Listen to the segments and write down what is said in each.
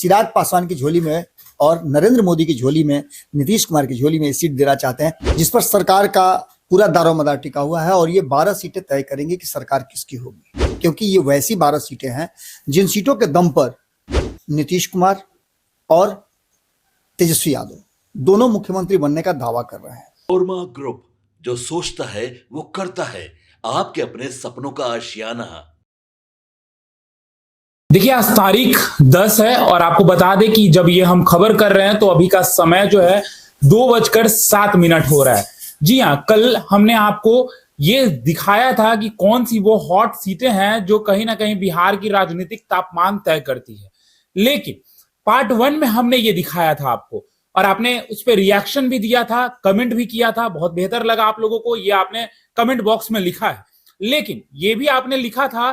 चिराग पासवान की झोली में और नरेंद्र मोदी की झोली में, नीतीश कुमार की झोली में सीट देना चाहते हैं, जिस पर सरकार का पूरा दारोमदार टिका हुआ है। और ये 12 सीटें तय करेंगे कि सरकार किसकी होगी, क्योंकि ये वैसी 12 सीटें हैं जिन सीटों के दम पर नीतीश कुमार और तेजस्वी यादव दोनों मुख्यमंत्री बनने का दावा कर रहे हैं। ओरमा ग्रुप, जो सोचता है वो करता है, आपके अपने सपनों का आशियाना। देखिए, आज तारीख 10 है और आपको बता दें कि जब ये हम खबर कर रहे हैं तो अभी का समय जो है 2:07 हो रहा है। जी हाँ, कल हमने आपको ये दिखाया था कि कौन सी वो हॉट सीटें हैं जो कहीं ना कहीं बिहार की राजनीतिक तापमान तय करती है। लेकिन पार्ट 1 में हमने ये दिखाया था आपको और आपने उस पर रिएक्शन भी दिया था, कमेंट भी किया था, बहुत बेहतर लगा आप लोगों को, ये आपने कमेंट बॉक्स में लिखा है। लेकिन ये भी आपने लिखा था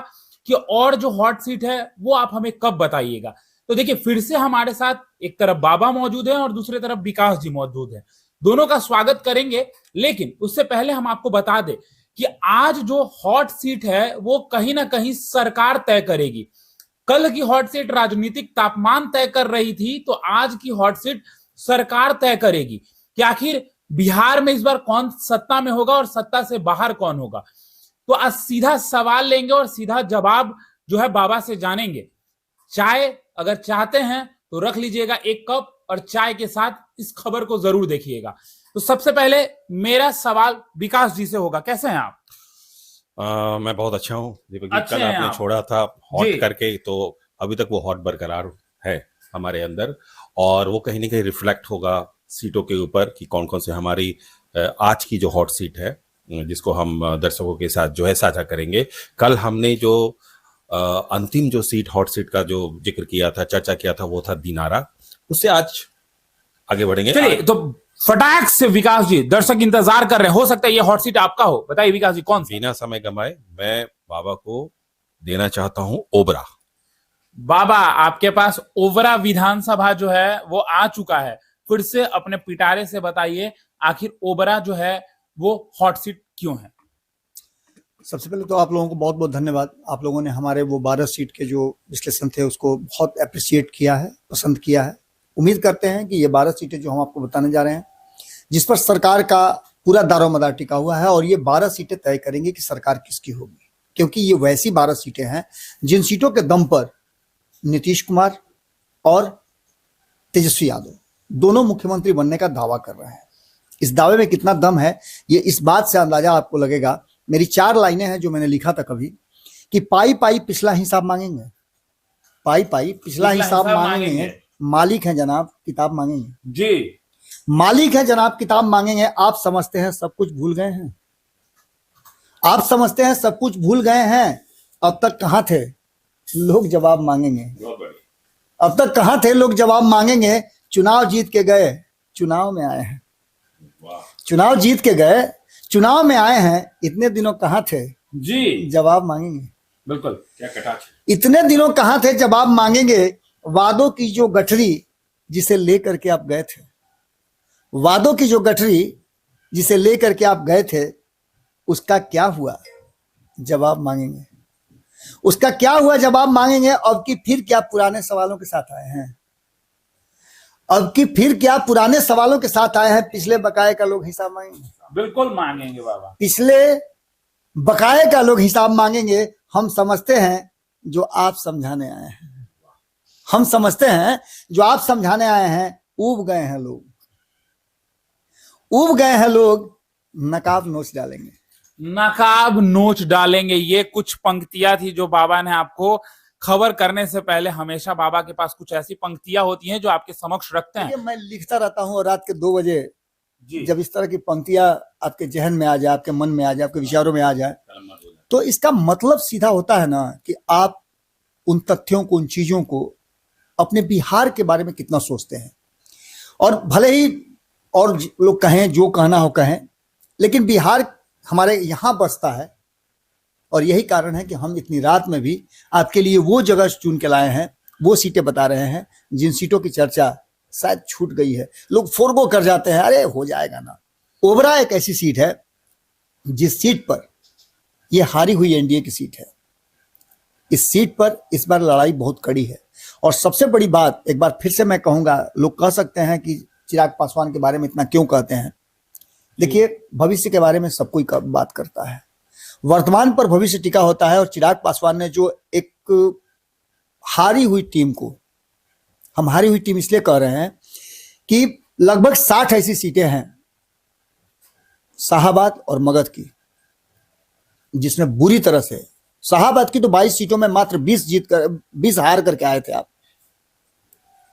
कि और जो हॉट सीट है वो आप हमें कब बताइएगा। तो देखिए, फिर से हमारे साथ एक तरफ बाबा मौजूद है और दूसरी तरफ विकास जी मौजूद है। दोनों का स्वागत करेंगे, लेकिन उससे पहले हम आपको बता दें कि आज जो हॉट सीट है वो कहीं ना कहीं सरकार तय करेगी। कल की हॉट सीट राजनीतिक तापमान तय कर रही थी, तो आज की हॉट सीट सरकार तय करेगी कि आखिर बिहार में इस बार कौन सत्ता में होगा और सत्ता से बाहर कौन होगा। तो आज सीधा सवाल लेंगे और सीधा जवाब जो है बाबा से जानेंगे। चाय अगर चाहते हैं तो रख लीजिएगा 1 कप और चाय के साथ इस खबर को जरूर देखिएगा। तो सबसे पहले मेरा सवाल विकास जी से होगा, कैसे हैं आप? मैं बहुत अच्छा हूँ दीपक जी। अच्छे कल हैं आपने आप? छोड़ा था हॉट जी। करके, तो अभी तक वो हॉट बरकरार है हमारे अंदर, और वो कहीं ना कहीं रिफ्लेक्ट होगा सीटों के ऊपर कि कौन कौन से हमारी आज की जो हॉट सीट है जिसको हम दर्शकों के साथ जो है साझा करेंगे। कल हमने जो अंतिम जो सीट हॉट सीट का जो जिक्र किया था, चर्चा किया था, वो था दिनारा। उससे आज आगे बढ़ेंगे। चलिए, तो फटाक से विकास जी, दर्शक इंतजार कर रहे हैं, हो सकता है ये हॉट सीट आपका हो। बताइए विकास जी, कौन सी? बिना समय गंवाए मैं बाबा को देना चाहता हूं ओबरा। बाबा, आपके पास ओबरा विधानसभा जो है वो आ चुका है। फिर से अपने पिटारे से बताइए, आखिर ओबरा जो है वो हॉट सीट क्यों है? सबसे पहले तो आप लोगों को बहुत बहुत धन्यवाद। आप लोगों ने हमारे वो 12 सीट के जो विश्लेषण थे उसको बहुत अप्रिशिएट किया है, पसंद किया है। उम्मीद करते हैं कि ये 12 सीटें जो हम आपको बताने जा रहे हैं, जिस पर सरकार का पूरा दारोमदार टिका हुआ है, और ये 12 सीटें तय करेंगे कि सरकार किसकी होगी, क्योंकि ये वैसी 12 सीटें हैं जिन सीटों के दम पर नीतीश कुमार और तेजस्वी यादव दोनों मुख्यमंत्री बनने का दावा कर रहे हैं। इस दावे में कितना दम है ये इस बात से अंदाजा आपको लगेगा। मेरी 4 लाइनें हैं जो मैंने लिखा था कभी, कि पाई पाई पिछला हिसाब मांगेंगे, पाई पाई पिछला हिसाब मांगेंगे, मालिक हैं जनाब किताब मांगेंगे। जी, मालिक हैं जनाब किताब मांगेंगे। आप समझते हैं सब कुछ भूल गए हैं, आप समझते हैं सब कुछ भूल गए हैं। अब तक कहां थे लोग जवाब मांगेंगे, अब तक कहां थे लोग जवाब मांगेंगे। चुनाव जीत के गए, चुनाव में आए हैं, चुनाव जीत के गए, चुनाव में आए हैं। इतने दिनों कहां थे जी, जवाब मांगेंगे। बिल्कुल, क्या कटाक्ष। इतने दिनों कहां थे जवाब मांगेंगे। वादों की जो गठरी जिसे लेकर के आप गए थे, वादों की जो गठरी जिसे लेकर के आप गए थे, उसका क्या हुआ जवाब मांगेंगे। उसका क्या हुआ जवाब मांगेंगे। अब की फिर क्या पुराने सवालों के साथ आए हैं, अब की फिर क्या पुराने सवालों के साथ आए हैं। पिछले बकाए का लोग हिसाब मांगेंगे, बिल्कुल मांगेंगे बाबा। पिछले बकाए का लोग हिसाब मांगेंगे। हम समझते हैं जो आप समझाने आए हैं, हम समझते हैं जो आप समझाने आए हैं। ऊब गए हैं लोग, ऊब गए हैं लोग। नकाब नोच डालेंगे, नकाब नोच डालेंगे। ये कुछ पंक्तियां थी जो बाबा ने आपको खबर करने से पहले, हमेशा बाबा के पास कुछ ऐसी पंक्तियां होती हैं जो आपके समक्ष रखते हैं। मैं लिखता रहता हूँ और रात के 2 बजे जी। जब इस तरह की पंक्तियां आपके जहन में आ जाए, आपके मन में आ जाए, आपके विचारों में आ जाए, तो इसका मतलब सीधा होता है ना कि आप उन तथ्यों को, उन चीजों को, अपने बिहार के बारे में कितना सोचते हैं। और भले ही और लोग कहें जो कहना हो कहें, लेकिन बिहार हमारे यहाँ बसता है। और यही कारण है कि हम इतनी रात में भी आपके लिए वो जगह चुन के लाए हैं, वो सीटें बता रहे हैं जिन सीटों की चर्चा शायद छूट गई है। लोग फोरगो कर जाते हैं, अरे हो जाएगा ना। ओबरा एक ऐसी सीट है जिस सीट पर, ये हारी हुई एनडीए की सीट है, इस सीट पर इस बार लड़ाई बहुत कड़ी है। और सबसे बड़ी बात, एक बार फिर से मैं कहूंगा, लोग कह सकते हैं कि चिराग पासवान के बारे में इतना क्यों कहते हैं। देखिए, भविष्य के बारे में सब कोई बात करता है, वर्तमान पर भविष्य टिका होता है। और चिराग पासवान ने जो एक हारी हुई टीम को, हम हारी हुई टीम इसलिए कह रहे हैं कि लगभग 60 ऐसी सीटें हैं शाहाबाद और मगध की, जिसमें बुरी तरह से, शाहाबाद की तो 22 सीटों में मात्र 20 हार करके आए थे आप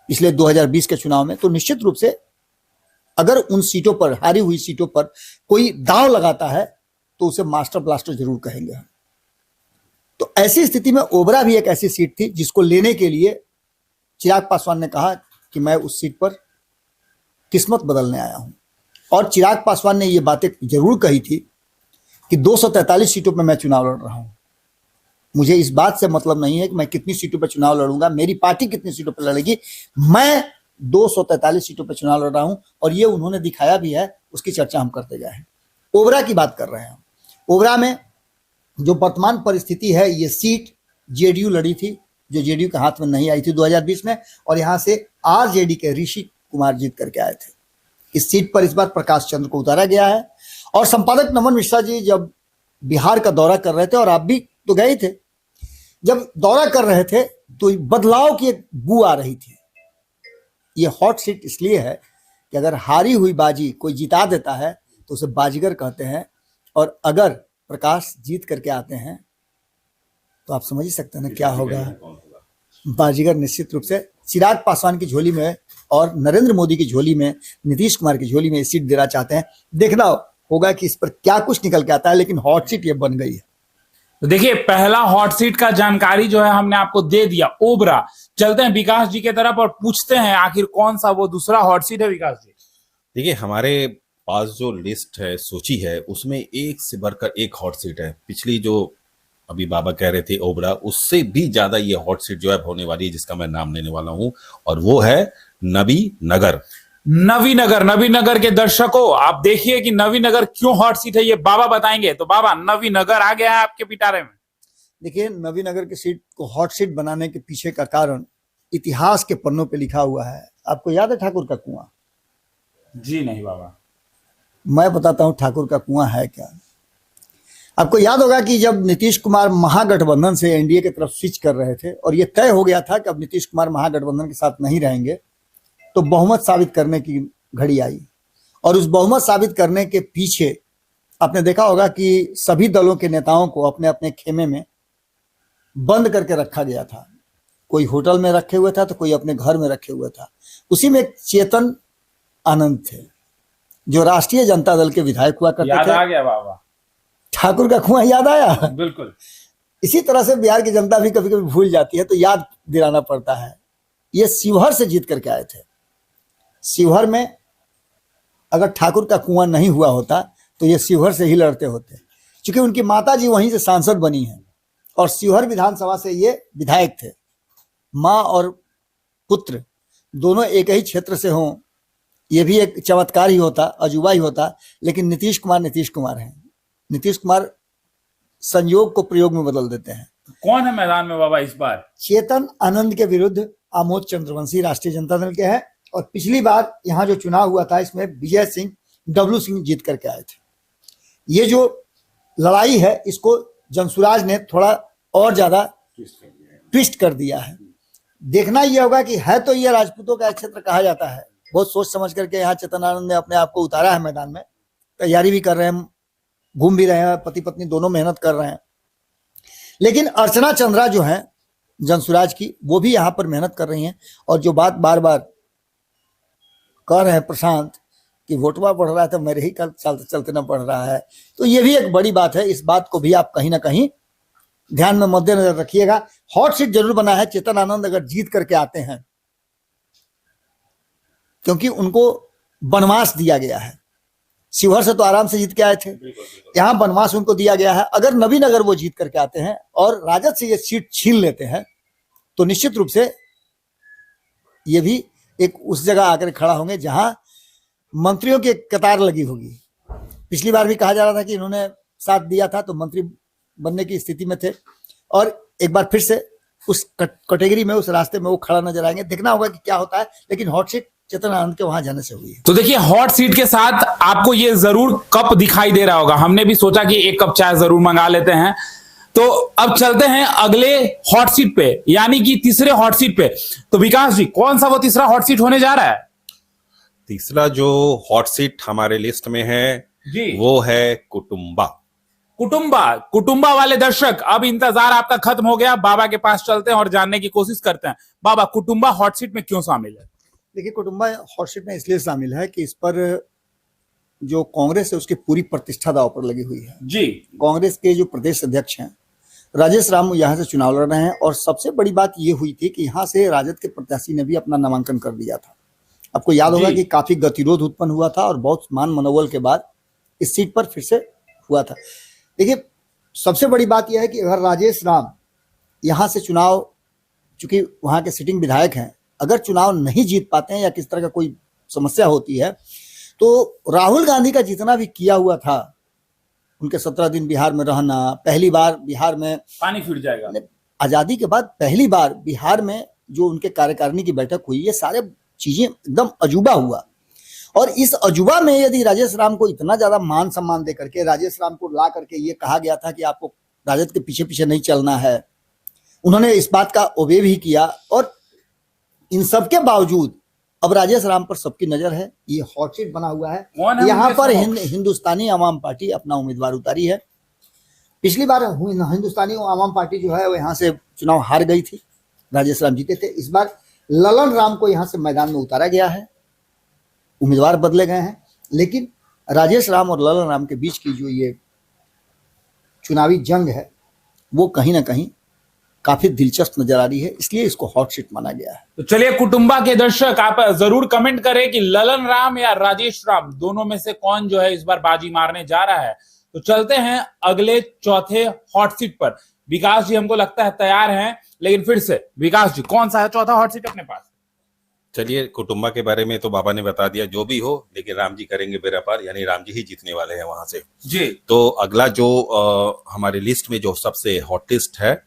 इसलिए 2020 के चुनाव में। तो निश्चित रूप से अगर उन सीटों पर, हारी हुई सीटों पर कोई दांव लगाता है तो उसे मास्टर ब्लास्टर जरूर कहेंगे हम। तो ऐसी स्थिति में ओबरा भी एक ऐसी सीट थी जिसको लेने के लिए चिराग पासवान ने कहा कि मैं उस सीट पर किस्मत बदलने आया हूं। और चिराग पासवान ने ये बातें जरूर कही थी कि 243 सीटों पर मैं चुनाव लड़ रहा हूं, मुझे इस बात से मतलब नहीं है कि मैं कितनी सीटों पर चुनाव लड़ूंगा, मेरी पार्टी कितनी सीटों पर लड़ेगी, मैं 243 सीटों पर चुनाव लड़ रहा हूं। और ये उन्होंने दिखाया भी है, उसकी चर्चा हम करते गए हैं। ओबरा की बात कर रहे हैं। ओबरा में जो वर्तमान परिस्थिति है, ये सीट जेडीयू लड़ी थी, जो जेडीयू के हाथ में नहीं आई थी 2020 में, और यहां से आरजेडी के ऋषि कुमार जीत करके आए थे। इस सीट पर इस बार प्रकाश चंद्र को उतारा गया है। और संपादक नमन मिश्रा जी जब बिहार का दौरा कर रहे थे, और आप भी तो गए थे, जब दौरा कर रहे थे तो बदलाव की एक बू आ रही थी। ये हॉट सीट इसलिए है कि अगर हारी हुई बाजी कोई जिता देता है तो उसे बाजीगर कहते हैं, और अगर प्रकाश जीत करके आते हैं तो आप समझ ही सकते हैं ना क्या होगा। बाजीगर निश्चित रूप से चिराग पासवान की झोली में और नरेंद्र मोदी की झोली में, नीतीश कुमार की झोली में ये सीट देना चाहते हैं। देखना होगा कि इस पर क्या कुछ निकल के आता है, लेकिन हॉट सीट ये बन गई है। तो देखिए, पहला हॉट सीट का जानकारी जो है हमने आपको दे दिया, ओबरा। चलते हैं विकास जी की तरफ और पूछते हैं आखिर कौन सा वो दूसरा हॉट सीट है। विकास जी, देखिए, हमारे पास जो लिस्ट है, सूची है, उसमें एक से बढ़कर एक हॉट सीट है। पिछली जो अभी बाबा कह रहे थे ओबरा, उससे भी ज्यादा ये हॉट सीट जो है होने वाली है, जिसका मैं नाम लेने वाला हूं, और वो है नबीनगर। नबीनगर के दर्शकों, आप देखिए कि नबीनगर क्यों हॉट सीट है, ये बाबा बताएंगे। तो बाबा, नबीनगर आ गया है आपके पिटारे में। देखिए, नबीनगर की सीट को हॉट सीट बनाने के पीछे का कारण इतिहास के पन्नों पे लिखा हुआ है। आपको याद है ठाकुर का कुआं? जी नहीं बाबा, मैं बताता हूं ठाकुर का कुआं है क्या। आपको याद होगा कि जब नीतीश कुमार महागठबंधन से एनडीए की तरफ स्विच कर रहे थे और ये तय हो गया था कि अब नीतीश कुमार महागठबंधन के साथ नहीं रहेंगे, तो बहुमत साबित करने की घड़ी आई। और उस बहुमत साबित करने के पीछे आपने देखा होगा कि सभी दलों के नेताओं को अपने अपने खेमे में बंद करके रखा गया था। कोई होटल में रखे हुए था तो कोई अपने घर में रखे हुए था। उसी में एक चेतन आनंद थे, जो राष्ट्रीय जनता दल के विधायक हुआ करते थे। याद आ गया बाबा, ठाकुर का कुआं याद आया? बिल्कुल। इसी तरह से बिहार की जनता भी कभी कभी भूल जाती है, तो याद दिलाना पड़ता है। ये शिवहर से जीत करके आए थे। शिवहर में अगर ठाकुर का कुआं नहीं हुआ होता तो ये शिवहर से ही लड़ते होते, क्योंकि उनकी माता जी वहीं से सांसद बनी हैं और शिवहर विधानसभा से ये विधायक थे। माँ और पुत्र दोनों एक ही क्षेत्र से हों, ये भी एक चमत्कार ही होता, अजूबा ही होता। लेकिन नीतीश कुमार हैं। नीतीश कुमार संयोग को प्रयोग में बदल देते हैं। कौन है मैदान में बाबा इस बार? चेतन आनंद के विरुद्ध आमोद चंद्रवंशी राष्ट्रीय जनता दल के हैं। और पिछली बार यहाँ जो चुनाव हुआ था, इसमें विजय सिंह, डब्लू सिंह जीत करके आए थे। ये जो लड़ाई है, इसको जनसुराज ने थोड़ा और ज्यादा ट्विस्ट कर दिया है। देखना यह होगा कि है तो ये राजपूतों का क्षेत्र कहा जाता है। बहुत सोच समझ करके यहाँ चेतन आनंद ने अपने आप को उतारा है मैदान में। तैयारी भी कर रहे हैं, घूम भी रहे हैं, पति पत्नी दोनों मेहनत कर रहे हैं। लेकिन अर्चना चंद्रा जो है जनसुराज की, वो भी यहाँ पर मेहनत कर रही हैं। और जो बात बार बार कह रहे हैं प्रशांत कि वोटवा बढ़ रहा है तो मेरे ही कल चलते चलते न बढ़ रहा है, तो ये भी एक बड़ी बात है। इस बात को भी आप कहीं ना कहीं ध्यान में मद्देनजर रखिएगा। हॉट सीट जरूर बना है चेतन आनंद अगर जीत करके आते हैं, क्योंकि उनको वनवास दिया गया है। शिवहर से तो आराम से जीत के आए थे, यहाँ वनवास उनको दिया गया है। अगर नबीनगर वो जीत करके आते हैं और राजद से ये सीट छीन लेते हैं तो निश्चित रूप से ये भी एक उस जगह आकर खड़ा होंगे जहां मंत्रियों की कतार लगी होगी। पिछली बार भी कहा जा रहा था कि इन्होंने साथ दिया था तो मंत्री बनने की स्थिति में थे, और एक बार फिर से उस कैटेगरी में, उस रास्ते में वो खड़ा नजर आएंगे। देखना होगा कि क्या होता है, लेकिन हॉट सीट चेतन आनंद के वहां जाने से हुई है। तो देखिए, हॉट सीट के साथ आपको ये जरूर कप दिखाई दे रहा होगा। हमने भी सोचा कि एक कप चाय जरूर मंगा लेते हैं। तो अब चलते हैं अगले हॉट सीट पे, यानी कि तीसरे हॉट सीट पे। तो विकास जी, कौन सा वो तीसरा हॉट सीट होने जा रहा है? तीसरा जो हॉट सीट हमारे लिस्ट में है जी, वो है कुटुंबा। कुटुंबा वाले दर्शक, अब इंतजार आपका खत्म हो गया। बाबा के पास चलते हैं और जानने की कोशिश करते हैं, बाबा कुटुंबा हॉट सीट में क्यों शामिल है? देखिए, कुटुंबा हॉट सीट में इसलिए शामिल है कि इस पर जो कांग्रेस है उसकी पूरी प्रतिष्ठा दांव पर लगी हुई है। जी, कांग्रेस के जो प्रदेश अध्यक्ष हैं राजेश राम यहाँ से चुनाव लड़ रहे हैं, और सबसे बड़ी बात ये हुई थी कि यहाँ से राजद के प्रत्याशी ने भी अपना नामांकन कर दिया था। आपको याद होगा कि काफी गतिरोध उत्पन्न हुआ था और बहुत मान मनोबल के बाद इस सीट पर फिर से हुआ था। देखिए, सबसे बड़ी बात यह है कि अगर राजेश राम यहाँ से चुनाव, चूंकि वहाँ के सिटिंग विधायक हैं, अगर चुनाव नहीं जीत पाते हैं या किस तरह का कोई समस्या होती है, तो राहुल गांधी का जितना भी किया हुआ था, उनके 17 दिन बिहार में रहना, पहली बार बिहार में पानी फिर जाएगा। आजादी के बाद पहली बार बिहार में जो उनके कार्यकारिणी की बैठक हुई, ये सारे चीजें एकदम अजूबा हुआ। और इस अजूबा में यदि राजेश राम को इतना ज्यादा मान सम्मान दे करके, राजेश राम को ला करके ये कहा गया था कि आपको राजद के पीछे पीछे नहीं चलना है, उन्होंने इस बात का ओबे भी किया। और इन सब के बावजूद अब राजेश राम पर सबकी नजर है, ये हॉट सीट बना हुआ है। यहाँ पर हिंदुस्तानी आवाम पार्टी अपना उम्मीदवार उतारी है। पिछली बार हिंदुस्तानी आवाम पार्टी जो है वो यहाँ से चुनाव हार गई थी, राजेश राम जीते थे। इस बार ललन राम को यहाँ से मैदान में उतारा गया है, उम्मीदवार बदले गए हैं, लेकिन राजेश राम और ललन राम के बीच की जो ये चुनावी जंग है वो कहीं ना कहीं काफी दिलचस्प नजर आ रही है, इसलिए इसको हॉट सीट माना गया है। तो चलिए, कुटुंबा के दर्शक आप जरूर कमेंट करें कि ललन राम या राजेश राम दोनों में से कौन जो है इस बार बाजी मारने जा रहा है। तो चलते हैं अगले चौथे हॉट सीट पर। विकास जी हमको लगता है तैयार हैं, लेकिन फिर से विकास जी, कौन सा है चौथा हॉट सीट अपने पास? चलिए, कुटुंबा के बारे में तो बाबा ने बता दिया, जो भी हो, लेकिन राम जी करेंगे बेड़ा पार, यानी राम जी ही जीतने वाले हैं वहां से। जी, तो अगला जो हमारी लिस्ट में जो सबसे हॉटेस्ट है,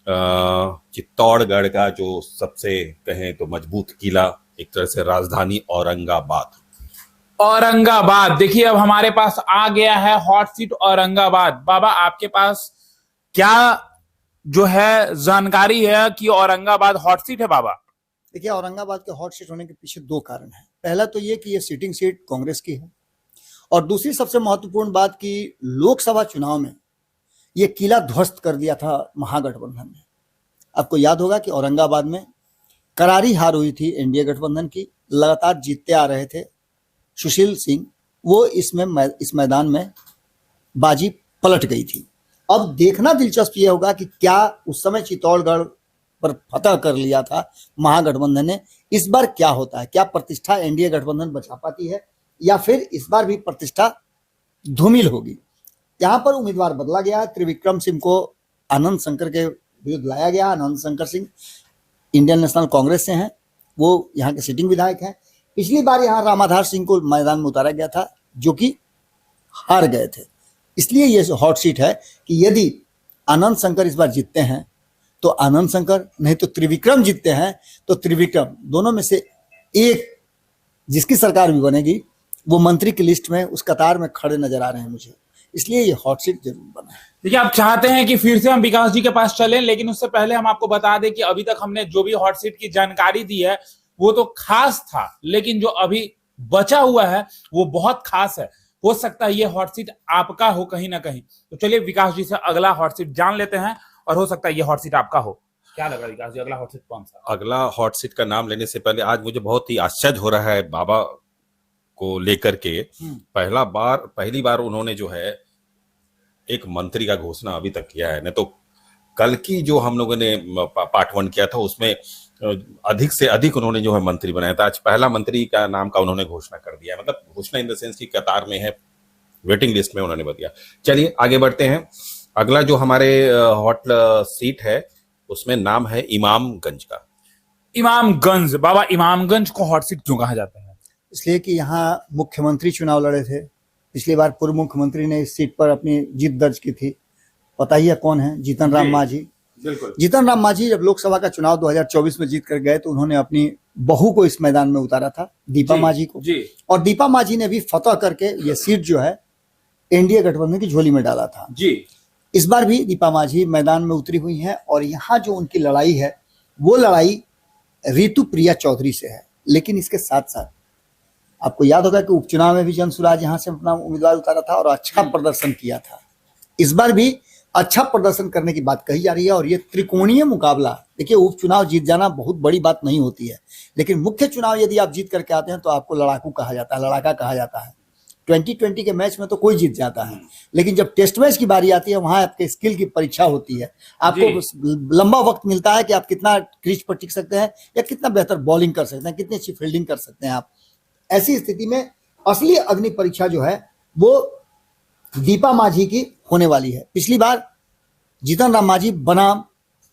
चित्तौड़गढ़ का जो सबसे कहें तो मजबूत किला, एक तरह से राजधानी औरंगाबाद। देखिए, अब हमारे पास आ गया है हॉट सीट औरंगाबाद। बाबा, आपके पास क्या जो है जानकारी है कि औरंगाबाद हॉट सीट है? बाबा देखिए, औरंगाबाद के हॉट सीट होने के पीछे दो कारण हैं। पहला तो ये कि ये सिटिंग सीट कांग्रेस की है, और दूसरी सबसे महत्वपूर्ण बात कि लोकसभा चुनाव में ये किला ध्वस्त कर दिया था महागठबंधन ने। आपको याद होगा कि औरंगाबाद में करारी हार हुई थी एनडीए गठबंधन की, लगातार जीतते आ रहे थे सुशील सिंह, वो इस मैदान में बाजी पलट गई थी। अब देखना दिलचस्प ये होगा कि क्या उस समय चित्तौड़गढ़ पर फतह कर लिया था महागठबंधन ने, इस बार क्या होता है? क्या प्रतिष्ठा एनडीए गठबंधन बचा पाती है, या फिर इस बार भी प्रतिष्ठा धूमिल होगी? यहाँ पर उम्मीदवार बदला गया है। त्रिविक्रम सिंह को आनंद शंकर के विरुद्ध लाया गया। आनंद शंकर सिंह इंडियन नेशनल कांग्रेस से हैं, वो यहाँ के सिटिंग विधायक हैं। पिछली बार यहाँ रामाधार सिंह को मैदान में उतारा गया था, जो कि हार गए थे। इसलिए ये हॉट सीट है कि यदि आनंद शंकर इस बार जीतते हैं तो आनंद शंकर, नहीं तो त्रिविक्रम जीतते हैं तो त्रिविक्रम, दोनों में से एक जिसकी सरकार भी बनेगी वो मंत्री की लिस्ट में उस कतार में खड़े नजर आ रहे हैं मुझे, इसलिए ये हॉट सीट जरूर बना है। देखिए, आप चाहते हैं कि फिर से हम विकास जी के पास चलें, लेकिन उससे पहले हम आपको बता दें कि अभी तक हमने जो भी हॉट सीट की जानकारी दी है वो तो खास था, लेकिन जो अभी बचा हुआ है वो बहुत खास है। हो सकता है ये हॉट सीट आपका हो कहीं ना कहीं। तो चलिए विकास जी से अगला हॉट सीट जान लेते हैं, और हो सकता है ये हॉट सीट आपका हो। क्या लग रहा है विकास जी, अगला हॉट सीट कौन सा? अगला हॉट सीट का नाम लेने से पहले आज मुझे बहुत ही आश्चर्य हो रहा है बाबा को लेकर के। पहली बार उन्होंने जो है एक मंत्री का घोषणा अभी तक किया है, नहीं तो कल की जो हम लोगों ने पार्ट 1 किया था उसमें अधिक से अधिक उन्होंने जो है मंत्री बनाया था। आज पहला मंत्री का नाम का उन्होंने घोषणा कर दिया है, मतलब घोषणा इन द सेंस की कतार में है, वेटिंग लिस्ट में उन्होंने बताया। चलिए आगे बढ़ते हैं। अगला जो हमारे हॉट सीट है उसमें नाम है इमामगंज का। इमामगंज। बाबा, इमामगंज को हॉट सीट क्यों कहा जाता है? इसलिए कि यहाँ मुख्यमंत्री चुनाव लड़े थे। पिछली बार पूर्व मुख्यमंत्री ने इस सीट पर अपनी जीत दर्ज की थी। पता ही है कौन है, जीतन राम मांझी। बिल्कुल। जीतन राम मांझी जब लोकसभा का चुनाव 2024 में जीत कर गए तो उन्होंने अपनी बहू को इस मैदान में उतारा था, दीपा मांझी को, जी। और दीपा मांझी ने भी फतह करके ये सीट जो है एनडीए गठबंधन की झोली में डाला था जी। इस बार भी दीपा मांझी मैदान में उतरी हुई हैं और यहाँ जो उनकी लड़ाई है वो लड़ाई रितु प्रिया चौधरी से है। लेकिन इसके साथ साथ आपको याद होगा कि उपचुनाव में भी जनसुराज यहाँ से अपना उम्मीदवार उतारा था और अच्छा प्रदर्शन किया था। इस बार भी अच्छा प्रदर्शन करने की बात कही जा रही है और ये त्रिकोणीय मुकाबला, देखिए उपचुनाव जीत जाना बहुत बड़ी बात नहीं होती है, लेकिन मुख्य चुनाव यदि आप जीत करके आते हैं तो आपको लड़ाकू कहा जाता है, लड़ाका कहा जाता है। 2020 के मैच में तो कोई जीत जाता है, लेकिन जब टेस्ट मैच की बारी आती है वहां आपके स्किल की परीक्षा होती है। आपको लंबा वक्त मिलता है कि आप कितना क्रीज पर टिक सकते हैं या कितना बेहतर बॉलिंग कर सकते हैं, कितनी अच्छी फील्डिंग कर सकते हैं आप। ऐसी स्थिति में असली अग्नि परीक्षा जो है वो दीपा मांझी की होने वाली है। पिछली बार जीतन राम मांझी बनाम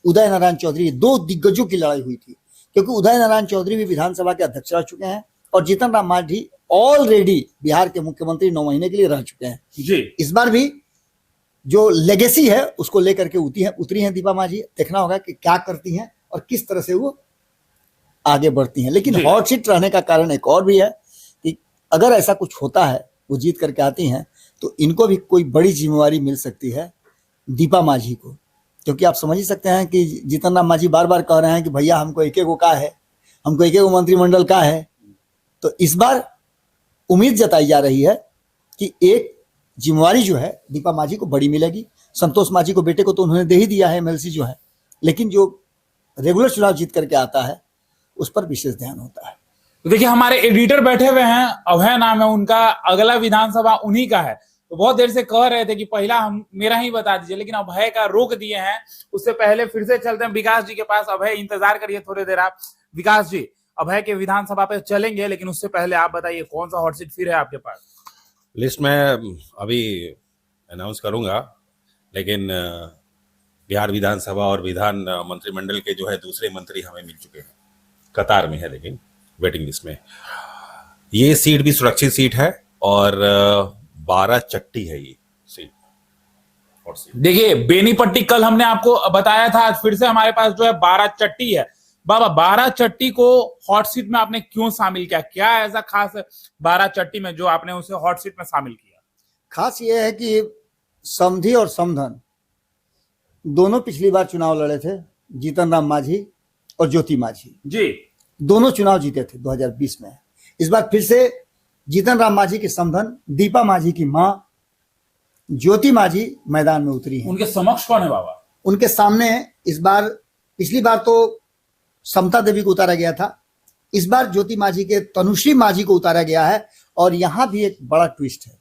उदय नारायण चौधरी, दो दिग्गजों की लड़ाई हुई थी, क्योंकि उदय नारायण चौधरी भी विधानसभा के अध्यक्ष रह चुके हैं और जीतन राम मांझी ऑलरेडी बिहार के मुख्यमंत्री 9 महीने के लिए रह चुके हैं जी। इस बार भी जो लेगेसी है उसको लेकर के उतरी हैं दीपा मांझी। देखना होगा कि क्या करती हैं और किस तरह से वो आगे बढ़ती हैं। लेकिन हॉट सीट रहने का कारण एक और भी है कि अगर ऐसा कुछ होता है, वो जीत करके आती हैं, तो इनको भी कोई बड़ी जिम्मेवारी मिल सकती है दीपा मांझी को, क्योंकि आप समझ ही सकते हैं कि जीतन राम मांझी बार बार कह रहे हैं कि भैया हमको एक एक का है, हमको एक एक मंत्रिमंडल का है। तो इस बार उम्मीद जताई जा रही है कि एक जिम्मेवारी जो है दीपा मांझी को बड़ी मिलेगी। संतोष मांझी को बेटे को तो उन्होंने दे ही दिया है एमएलसी जो है, लेकिन जो रेगुलर चुनाव जीत करके आता है उस पर विशेष ध्यान होता है। तो देखिए हमारे एडिटर बैठे हुए हैं, अभय नाम है उनका, अगला विधानसभा उन्हीं का है। तो बहुत देर से कह रहे थे कि पहला हम मेरा ही बता दीजिए, लेकिन अभय का रोक दिए हैं। उससे पहले फिर से चलते हैं विकास जी के पास। अभय इंतजार करिए थोड़ी देर आप। विकास जी, अभय के विधानसभा पे चलेंगे, लेकिन उससे पहले आप बताइए कौन सा हॉट सीट फिर है आपके पास? लिस्ट में अभी अनाउंस करूंगा, लेकिन बिहार विधानसभा और विधान मंत्रिमंडल के जो है दूसरे मंत्री हमें मिल चुके हैं, कतार में है, लेकिन वेटिंग लिस्ट में। ये सीट भी सुरक्षित सीट है और 12 चट्टी है ये सीट। देखिए बेनीपट्टी कल हमने आपको बताया था, आज फिर से हमारे पास जो है 12 चट्टी है। बाबा 12 चट्टी को हॉट सीट में आपने क्यों शामिल किया? क्या ऐसा खास है 12 चट्टी में जो आपने उसे हॉट सीट में शामिल किया? खास ये है कि समधी और समधन दोनों पिछली बार चुनाव लड़े थे, जीतन राम मांझी और ज्योति मांझी जी, दोनों चुनाव जीते थे 2020 में। इस बार फिर से जीतन राम मांझी की समधन दीपा मांझी की मां ज्योति मांझी मैदान में उतरी हैं। उनके समक्ष कौन है बाबा? उनके सामने इस बार, पिछली बार तो समता देवी को उतारा गया था, इस बार ज्योति मांझी के तनुश्री मांझी को उतारा गया है। और यहां भी एक बड़ा ट्विस्ट है,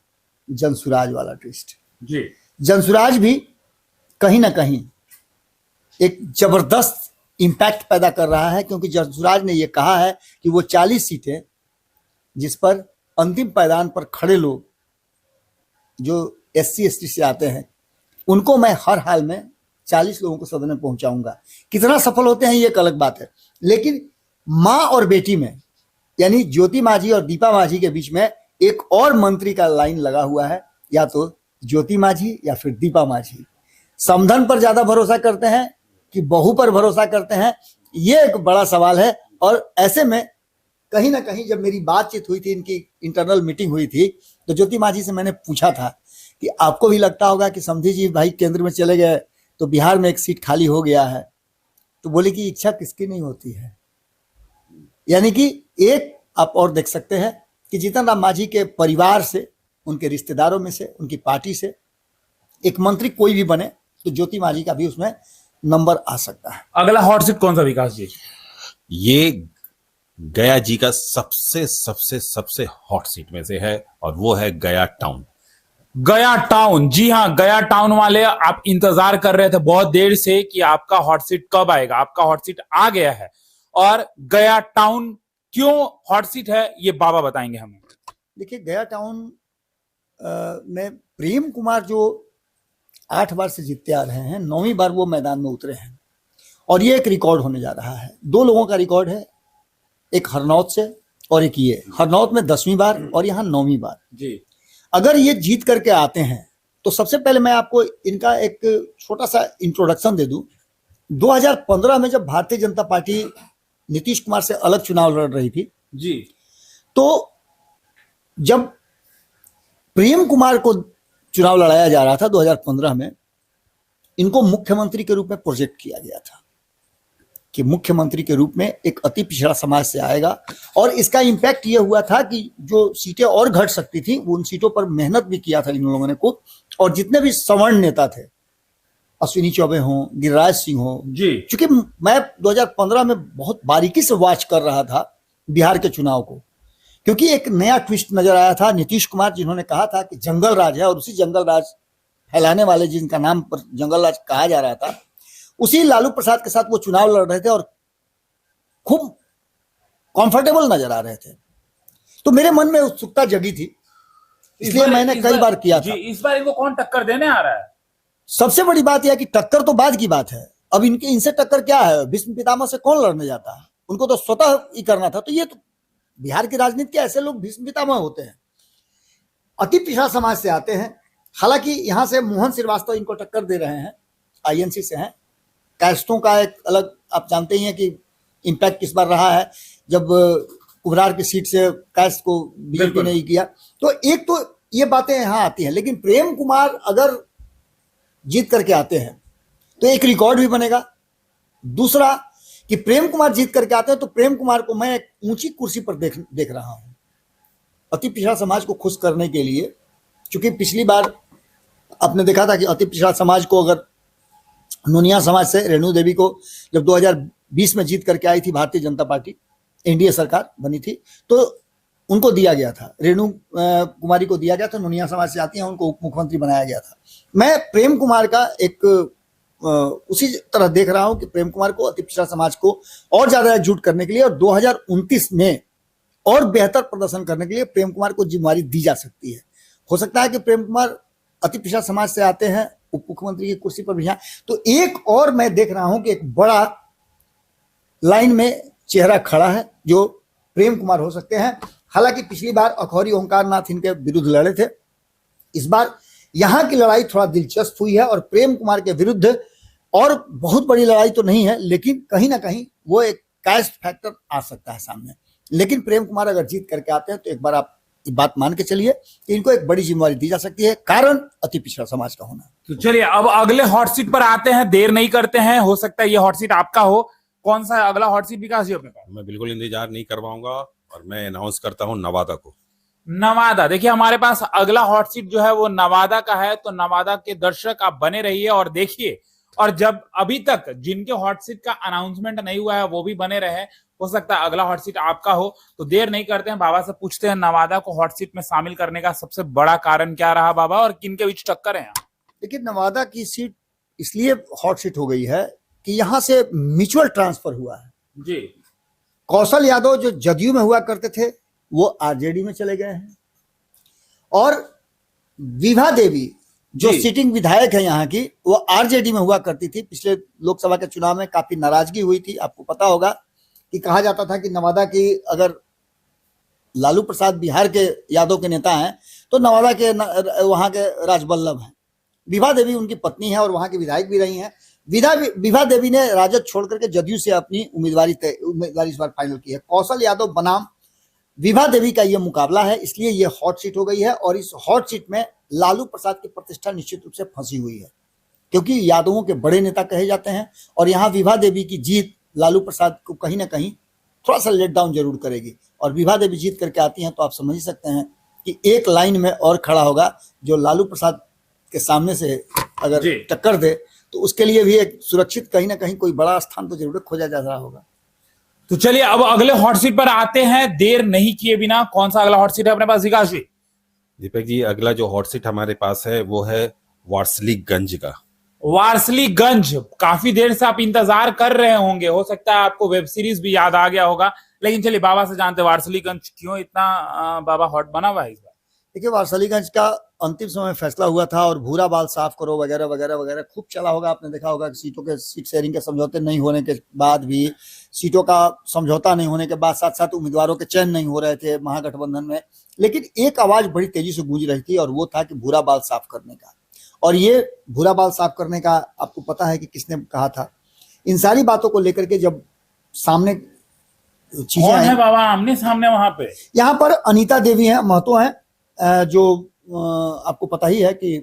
जनसुराज वाला ट्विस्ट। जी, जनसुराज भी कहीं ना कहीं एक जबरदस्त इंपैक्ट पैदा कर रहा है, क्योंकि जनसुराज ने यह कहा है कि वो 40 सीटें जिस पर अंतिम पायदान पर खड़े लोग जो SC ST से आते हैं उनको मैं हर हाल में 40 लोगों को सदन में पहुंचाऊंगा। कितना सफल होते हैं ये एक अलग बात है, लेकिन मां और बेटी में यानी ज्योति मांझी और दीपा मांझी के बीच में एक और मंत्री का लाइन लगा हुआ है, या तो ज्योति मांझी या फिर दीपा मांझी। समधन पर ज्यादा भरोसा करते हैं कि बहू पर भरोसा करते हैं, ये एक बड़ा सवाल है। और ऐसे में कहीं ना कहीं जब मेरी बातचीत हुई थी, इनकी इंटरनल मीटिंग हुई थी, तो ज्योति मांझी से मैंने पूछा था कि आपको भी लगता होगा कि समधी जी भाई केंद्र में चले गए तो बिहार में एक सीट खाली हो गया है, तो बोले कि इच्छा किसकी नहीं होती है। यानी कि एक आप और देख सकते हैं कि जीतन राम मांझी के परिवार से, उनके रिश्तेदारों में से, उनकी पार्टी से एक मंत्री कोई भी बने तो ज्योति मांझी का भी उसमें नंबर आ सकता है। अगला हॉट सीट कौन सा विकास जी? ये गया जी का सबसे सबसे सबसे हॉट सीट में से है और वो है गया टाउन। गया टाउन, जी हाँ, गया टाउन वाले आप इंतजार कर रहे थे बहुत देर से कि आपका हॉट सीट कब आएगा। आपका हॉट सीट आ गया है। और गया टाउन क्यों हॉट सीट है ये बाबा बताएंगे हमें। देखिए गया टाउन में प्रेम कुमार जो 8 बार से जीतते आ रहे हैं, 9वीं बार वो मैदान में उतरे हैं और ये एक रिकॉर्ड होने जा रहा है। 2 लोगों का रिकॉर्ड है, एक हरनौत से और एक ये। हरनौत में 10वीं बार और यहाँ 9वीं बार जी। अगर ये जीत करके आते हैं तो सबसे पहले मैं आपको इनका एक छोटा सा इंट्रोडक्शन दे दूं 2015 में जब भारतीय जनता पार्टी नीतीश कुमार से अलग चुनाव लड़ रही थी जी, तो जब प्रेम कुमार को चुनाव लड़ाया जा रहा था 2015 में, इनको मुख्यमंत्री के रूप में प्रोजेक्ट किया गया था कि मुख्यमंत्री के रूप में एक अति पिछड़ा समाज से आएगा, और इसका इंपैक्ट ये हुआ था कि जो सीटें और घट सकती थी उन सीटों पर मेहनत भी किया था इन लोगों ने खूब, और जितने भी सवर्ण नेता थे, अश्विनी चौबे हों, गिरिराज सिंह हो जी, क्योंकि मैं 2015 में बहुत बारीकी से वॉच कर रहा था बिहार के चुनाव को, क्योंकि एक नया ट्विस्ट नजर आया था। नीतीश कुमार जिन्होंने कहा था कि जंगल राज है, और उसी जंगल राज फैलाने वाले जिनका नाम पर जंगल राज कहा जा रहा था, उसी लालू प्रसाद के साथ वो चुनाव लड़ रहे थे और खूब कंफर्टेबल नजर आ रहे थे। तो मेरे मन में उत्सुकता जगी थी, इसलिए मैंने कई बार किया था। इस बार इनको कौन टक्कर देने आ रहा है? सबसे बड़ी बात यह है कि टक्कर तो बाद की बात है, अब इनसे टक्कर क्या है? भीष्म पितामह से कौन लड़ने जाता है? उनको तो स्वतः ही करना था। तो ये तो बिहार की राजनीति के ऐसे लोग भीष्म पितामह होते हैं, अति पिछड़ा समाज से आते हैं। हालांकि यहां से मोहन श्रीवास्तव इनको टक्कर दे रहे हैं, आईएनसी से हैं। कास्टों का एक अलग, आप जानते ही हैं कि इम्पैक्ट किस बार रहा है, जब कुबरार की सीट से कास्ट को बीजेपी ने ही किया। तो एक तो ये बातें यहां आती हैं, लेकिन प्रेम कुमार अगर जीत करके आते हैं तो एक रिकॉर्ड भी बनेगा। दूसरा कि प्रेम कुमार जीत करके आते हैं तो प्रेम कुमार को मैं एक ऊंची कुर्सी पर देख रहा हूं, अति पिछड़ा समाज को खुश करने के लिए। क्योंकि पिछली बार आपने देखा था कि अति पिछड़ा समाज को, अगर नोनिया समाज से रेणु देवी को जब 2020 में जीत करके आई थी भारतीय जनता पार्टी, एनडीए सरकार बनी थी, तो उनको दिया गया था, रेणु कुमारी को दिया गया था, नोनिया समाज से आती हैं, उनको उप मुख्यमंत्री बनाया गया था। मैं प्रेम कुमार का एक उसी तरह देख रहा हूं कि प्रेम कुमार को, अति पिछड़ा समाज को और ज्यादा एकजुट करने के लिए और 2029 में और बेहतर प्रदर्शन करने के लिए प्रेम कुमार को जिम्मेवारी दी जा सकती है। हो सकता है कि प्रेम कुमार अति पिछड़ा समाज से आते हैं, उप मुख्यमंत्री की कुर्सी पर भी हैं। तो एक और मैं देख रहा हूं कि एक बड़ा लाइन में चेहरा खड़ा है जो प्रेम कुमार हो सकते हैं। हालांकि पिछली बार अखौरी ओंकार नाथ इनके विरुद्ध लड़े थे, इस बार यहां की लड़ाई थोड़ा दिलचस्प हुई है और प्रेम कुमार के विरुद्ध, और बहुत बड़ी लड़ाई तो नहीं है, लेकिन कहीं ना कहीं वो एक कास्ट फैक्टर आ सकता है सामने। लेकिन प्रेम कुमार अगर जीत करके आते हैं तो एक बार आप ये बात मान के चलिए कि इनको एक बड़ी जिम्मेवारी दी जा सकती है, कारण अति पिछड़ा समाज का होना। तो चलिए अब अगले हॉट सीट पर आते हैं, देर नहीं करते हैं, हो सकता है ये हॉट सीट आपका हो। कौन सा अगला हॉट सीट विकास जी अपने पास? मैं बिल्कुल इंतजार नहीं करवाऊंगा और मैं अनाउंस करता हूं नवादा को। नवादा, देखिए हमारे पास अगला हॉट सीट जो है वो नवादा का है। तो नवादा के दर्शक आप बने रहिए और देखिए, और जब अभी तक जिनके हॉट सीट का अनाउंसमेंट नहीं हुआ है वो भी बने रहे, हो सकता है अगला हॉट सीट आपका हो। तो देर नहीं करते हैं, बाबा से पूछते हैं नवादा को हॉट सीट में शामिल करने का सबसे बड़ा कारण क्या रहा बाबा, और किन के बीच टक्कर है? देखिए, नवादा की सीट इसलिए हॉट सीट हो गई है कि यहां से म्यूचुअल ट्रांसफर हुआ है जी। कौशल यादव जो जदयू में हुआ करते थे वो आरजेडी में चले गए हैं, और विभा देवी जो सिटिंग विधायक है यहाँ की, वो आरजेडी में हुआ करती थी। पिछले लोकसभा के चुनाव में काफी नाराजगी हुई थी, आपको पता होगा कि कहा जाता था कि नवादा की, अगर लालू प्रसाद बिहार के यादव के नेता हैं तो नवादा के वहां के राजबल्लभ हैं। विभा देवी उनकी पत्नी है और वहां की विधायक भी रही हैं। विभा देवी ने राजद छोड़ करके जदयू से अपनी उम्मीदवारी इस बार फाइनल की है। कौशल यादव बनाम विभा देवी का यह मुकाबला है, इसलिए यह हॉट सीट हो गई है। और इस हॉट सीट में लालू प्रसाद की प्रतिष्ठा निश्चित रूप से फंसी हुई है, क्योंकि यादवों के बड़े नेता कहे जाते हैं, और यहाँ विभा देवी की जीत लालू प्रसाद को कहीं ना कहीं थोड़ा सा लेट डाउन जरूर करेगी। और विभा देवी जीत करके आती हैं तो आप समझ सकते हैं कि एक लाइन में और खड़ा होगा जो लालू प्रसाद के सामने से अगर टक्कर दे तो उसके लिए भी एक सुरक्षित कहीं ना कहीं कोई बड़ा स्थान तो जरूर खोजा जा रहा होगा। तो चलिए अब अगले हॉट सीट पर आते हैं, देर नहीं किए बिना। कौन सा अगला हॉट सीट है अपने पास विकास जी? दीपक जी, अगला जो हॉट सीट हमारे पास है वो है वारसलीगंज का। वारसलीगंज, काफी देर से आप इंतजार कर रहे होंगे, हो सकता है आपको वेब सीरीज भी याद आ गया होगा। लेकिन चलिए बाबा से जानते हैं वारसलीगंज क्यों इतना बाबा हॉट बना हुआ है इस बार। देखिए, वारसलीगंज का अंतिम समय फैसला हुआ था और भूरा बाल साफ करो वगैरह वगैरह वगैरह खूब चला होगा। आपने देखा होगा कि सीट शेयरिंग के समझौते नहीं होने के बाद भी, सीटों का समझौता नहीं होने के बाद, साथ साथ उम्मीदवारों के चयन नहीं हो रहे थे महागठबंधन में। लेकिन एक आवाज बड़ी तेजी से गूंज रही थी और वो था कि भूरा बाल साफ करने का। और ये भूरा बाल साफ करने का आपको पता है कि किसने कहा था? इन सारी बातों को लेकर के जब सामने चीजें कौन है आई, बाबा आमने सामने वहां पे? यहाँ पर अनीता देवी हैं, महतो हैं, जो आपको पता ही है कि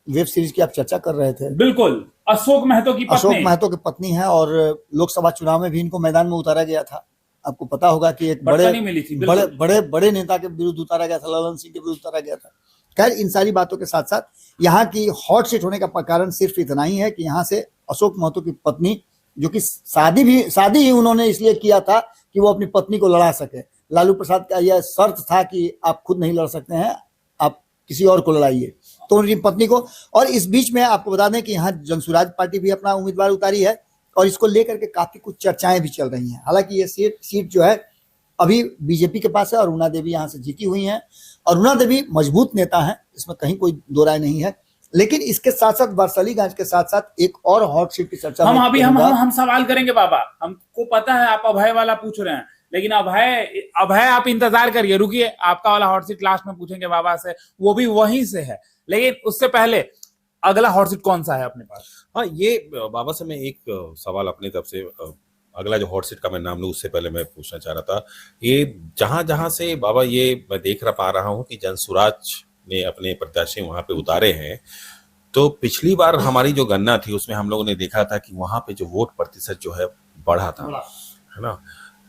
वेब सीरीज की आप चर्चा कर रहे थे, बिल्कुल, अशोक महतो की अशोक पत्नी। महतो की पत्नी है, और लोकसभा चुनाव में भी इनको मैदान में उतारा गया था। आपको पता होगा कि एक बर्तन बड़े ही मिली थी, बड़े बिल्कुल। बड़े बड़े नेता के विरुद्ध उतारा गया था, ललन सिंह के विरुद्ध उतारा गया था। खैर, इन सारी बातों के साथ साथ यहाँ की हॉट सीट होने का कारण सिर्फ इतना ही है कि यहाँ से अशोक महतो की पत्नी, जो कि शादी ही उन्होंने इसलिए किया था कि वो अपनी पत्नी को लड़ा सके। लालू प्रसाद का यह शर्त था कि आप खुद नहीं लड़ सकते हैं, आप किसी और को लड़ाइए, तो उनकी पत्नी को। और इस बीच में आपको बता दें कि यहाँ जनसुराज पार्टी भी अपना उम्मीदवार उतारी है, और इसको लेकर के काफी कुछ चर्चाएं भी चल रही हैं। हालांकि ये सीट जो है अभी बीजेपी के पास है, और अरुणा देवी यहाँ से जीती हुई हैं। अरुणा देवी मजबूत नेता है, इसमें कहीं कोई दो राय नहीं है। लेकिन इसके साथ साथ बरसलीगंज के साथ साथ एक और हॉट सीट की चर्चा हम सवाल करेंगे बाबा। हमको पता है आप अभय वाला पूछ रहे हैं, लेकिन अभय आप इंतजार करिए, रुकिए, आपका वाला हॉट सीट लास्ट में पूछेंगे बाबा से, वो भी वहीं से है। लेकिन उससे पहले अगला हॉट सीट कौन सा है अपने पास? हाँ, ये बाबा से मैं एक सवाल अपनी तरफ से, अगला जो हॉट सीट का मैं नाम लूं उससे पहले मैं पूछना चाह रहा था, ये जहां से बाबा ये मैं देख पा रहा हूं कि जनसुराज ने अपने प्रत्याशी वहां पे उतारे हैं, तो पिछली बार हमारी जो गणना थी उसमें हम लोगों ने देखा था कि वहां पे जो वोट प्रतिशत जो है बढ़ा था, है ना।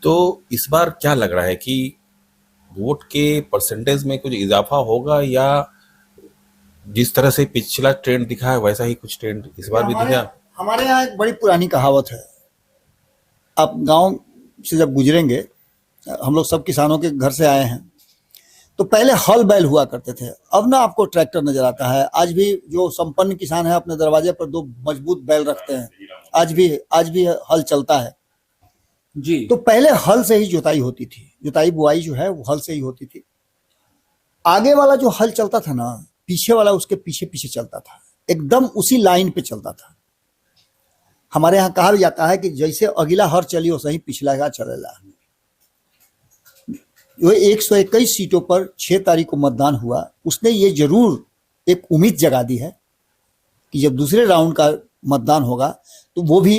तो इस बार क्या लग रहा है कि वोट के परसेंटेज में कुछ इजाफा होगा, या जिस तरह से पिछला ट्रेंड दिखा है वैसा ही कुछ ट्रेंड इस बार भी दिखा? हमारे यहाँ एक बड़ी पुरानी कहावत है, आप गांव से जब गुजरेंगे, हम लोग सब किसानों के घर से आए हैं, तो पहले हल बैल हुआ करते थे, अब ना आपको ट्रैक्टर नजर आता है। आज भी जो संपन्न किसान है अपने दरवाजे पर 2 मजबूत बैल रखते हैं, आज भी हल चलता है जी। तो पहले हल से ही जुताई होती थी, जुताई बुआई जो है वो हल से ही होती थी। आगे वाला जो हल चलता था ना, पीछे वाला उसके पीछे पीछे चलता था, एकदम उसी लाइन पे चलता था। हमारे यहाँ कहा जाता है कि जैसे अगला हर चली वैसे ही पिछला का चलेला। वो 121 सीटों पर 6 तारीख को मतदान हुआ, उसने ये जरूर एक उम्मीद जगा दी है कि जब दूसरे राउंड का मतदान होगा तो वो भी